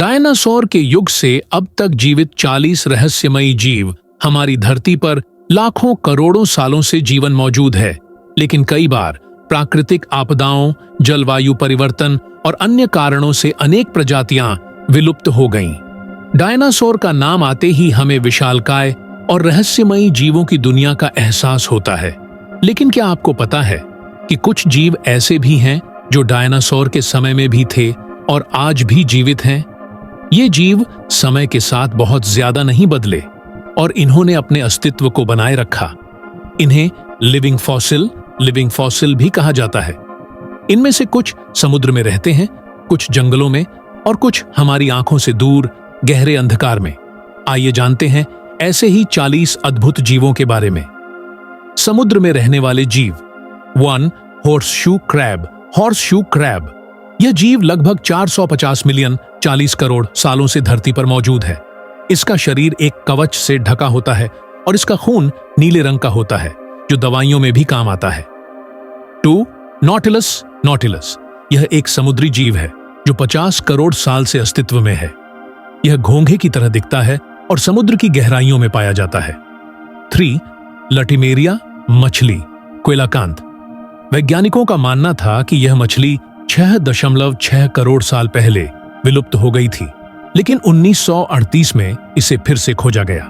Dinosaur के युग से अब तक जीवित 40 रहस्यमयी जीव हमारी धरती पर लाखों करोड़ों सालों से जीवन मौजूद है, लेकिन कई बार प्राकृतिक आपदाओं, जलवायु परिवर्तन और अन्य कारणों से अनेक प्रजातियां विलुप्त हो गईं। डायनासोर का नाम आते ही हमें विशालकाय और रहस्यमयी जीवों की दुनिया का एहसास होता है। लेकिन क्या आपको पता है कि कुछ जीव ऐसे भी हैं जो डायनासोर के समय में भी थे और आज भी जीवित हैं? ये जीव समय के साथ बहुत ज्यादा नहीं बदले और इन्होंने अपने अस्तित्व को बनाए रखा। इन्हें लिविंग फॉसिल भी कहा जाता है। इनमें से कुछ समुद्र में रहते हैं, कुछ जंगलों में और कुछ हमारी आंखों से दूर गहरे अंधकार में। आइए जानते हैं ऐसे ही 40 अद्भुत जीवों के बारे में। समुद्र में रहने वाले जीव। 1. Horseshoe crab. यह जीव लगभग 450 मिलियन 40 करोड़ सालों से धरती पर मौजूद है। इसका शरीर एक कवच से ढका होता है और इसका खून नीले रंग का होता है, जो दवाइयों में भी काम आता है। 2. नॉटिलस। यह एक समुद्री जीव है जो 50 करोड़ साल से अस्तित्व में है। यह घोंघे की तरह दिखता है और समुद्र की गहराइयों में पाया जाता है। 3. लटिमेरिया मछली कोयलाकांत। वैज्ञानिकों का मानना था कि यह मछली 6.6 करोड़ साल पहले विलुप्त हो गई थी, लेकिन 1938 में इसे फिर से खोजा गया।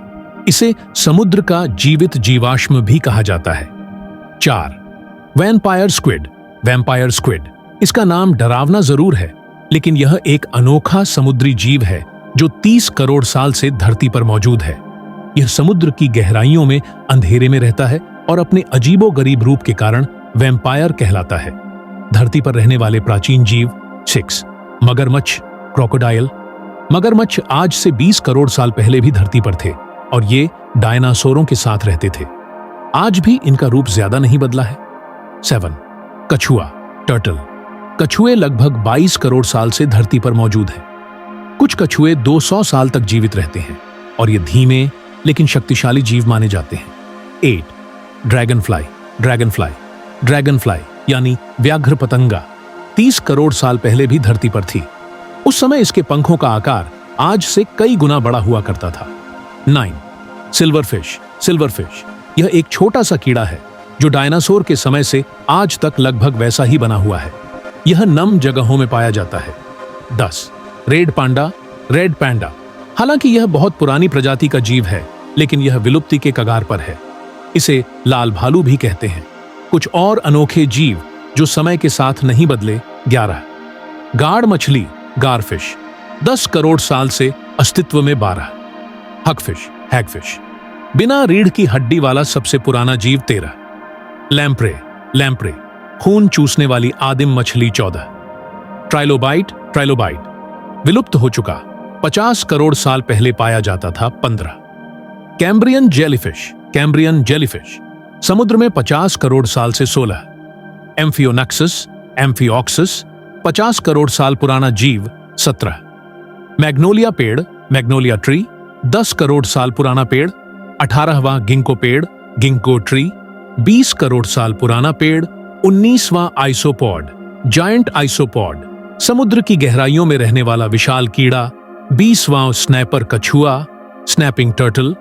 इसे समुद्र का जीवित जीवाश्म भी कहा जाता है। 4. Vampire squid. इसका नाम डरावना जरूर है, लेकिन यह एक अनोखा समुद्री जीव है जो 30 करोड़ साल से धरती पर मौजूद है। यह समुद्र की गहराइयों में अंधेरे में रहता है और अपने अजीबोगरीब रूप के कारण वैम्पायर कहलाता है। धरती पर रहने वाले प्राचीन जीव। 6. क्रोकोडाइल। मगरमच्छ आज से 20 करोड़ साल पहले भी धरती पर थे और ये डायनासोरों के साथ रहते थे। आज भी इनका रूप ज्यादा नहीं बदला है। 7. टर्टल। कछुए लगभग 22 करोड़ साल से धरती पर मौजूद हैं। कुछ कछुए 200 साल तक जीवित रहते हैं और ये धीमे लेकिन शक्तिशाली जीव माने जाते हैं। 8. ड्रैगनफ्लाई यानी व्याघ्र पतंगा 30 करोड़ साल पहले भी धरती पर थी। उस समय इसके पंखों का आकार आज से कई गुना बड़ा हुआ करता था। 9. सिल्वरफिश। यह एक छोटा सा कीड़ा है जो डायनासोर के समय से आज तक लगभग वैसा ही बना हुआ है। यह नम जगहों में पाया जाता है। 10. रेड पैंडा। हालांकि यह बहुत पुरानी प्रजाति का जीव है, लेकिन यह विलुप्ति के कगार पर है। इसे लाल भालू भी कहते हैं। कुछ और अनोखे जीव जो समय के साथ नहीं बदले। 11. गाड़ मछली गारफिश 10 करोड़ साल से अस्तित्व में। 12. हैगफिश बिना रीढ़ की हड्डी वाला सबसे पुराना जीव। 13. लैम्प्रे खून चूसने वाली आदिम मछली। 14. ट्राइलोबाइट विलुप्त हो चुका, 50 करोड़ साल पहले पाया जाता था। 15. कैम्ब्रियन जेलीफिश समुद्र में 50 करोड़ साल से। 16. एम्फिओक्सस 50 करोड़ साल पुराना जीव। 17. मैग्नोलिया ट्री 10 करोड़ साल पुराना पेड़। 18वां गिंको ट्री 20 करोड़ साल पुराना पेड़। 19वां जायंट आइसोपॉड समुद्र की गहराइयों में रहने वाला विशाल कीड़ा। 20वां स्नैपर कछुआ स्नैपिंग टर्टल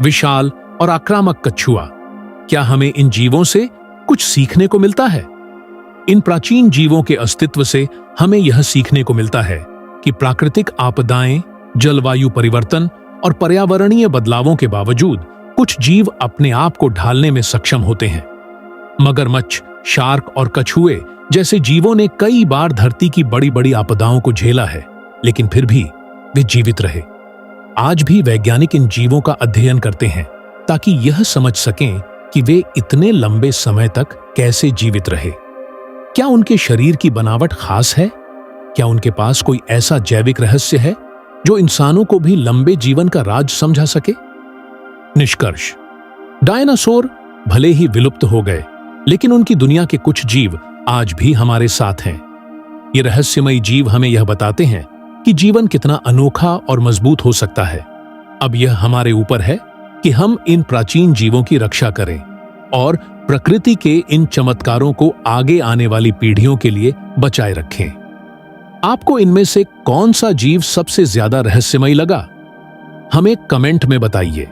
विशाल और आक्रामक कछुआ। क्या हमें इन जीवों से कुछ सीखने को मिलता है? इन प्राचीन जीवों के अस्तित्व से हमें यह सीखने को मिलता है कि प्राकृतिक आपदाएं, जलवायु परिवर्तन और पर्यावरणीय बदलावों के बावजूद कुछ जीव अपने आप को ढालने में सक्षम होते हैं। मगरमच्छ, शार्क और कछुए जैसे जीवों ने कई बार धरती की बड़ी बड़ी आपदाओं को झेला है, लेकिन फिर भी वे जीवित रहे। आज भी वैज्ञानिक इन जीवों का अध्ययन करते हैं ताकि यह समझ सकें कि वे इतने लंबे समय तक कैसे जीवित रहे। क्या उनके शरीर की बनावट खास है? क्या उनके पास कोई ऐसा जैविक रहस्य है जो इंसानों को भी लंबे जीवन का राज समझा सके? निष्कर्ष: डायनासोर भले ही विलुप्त हो गए, लेकिन उनकी दुनिया के कुछ जीव आज भी हमारे साथ हैं। ये रहस्यमयी जीव हमें यह बताते हैं कि जीवन कितना अनोखा और मजबूत हो सकता है। अब यह हमारे ऊपर है कि हम इन प्राचीन जीवों की रक्षा करें और प्रकृति के इन चमत्कारों को आगे आने वाली पीढ़ियों के लिए बचाए रखें। आपको इनमें से कौन सा जीव सबसे ज्यादा रहस्यमयी लगा? हमें कमेंट में बताइए।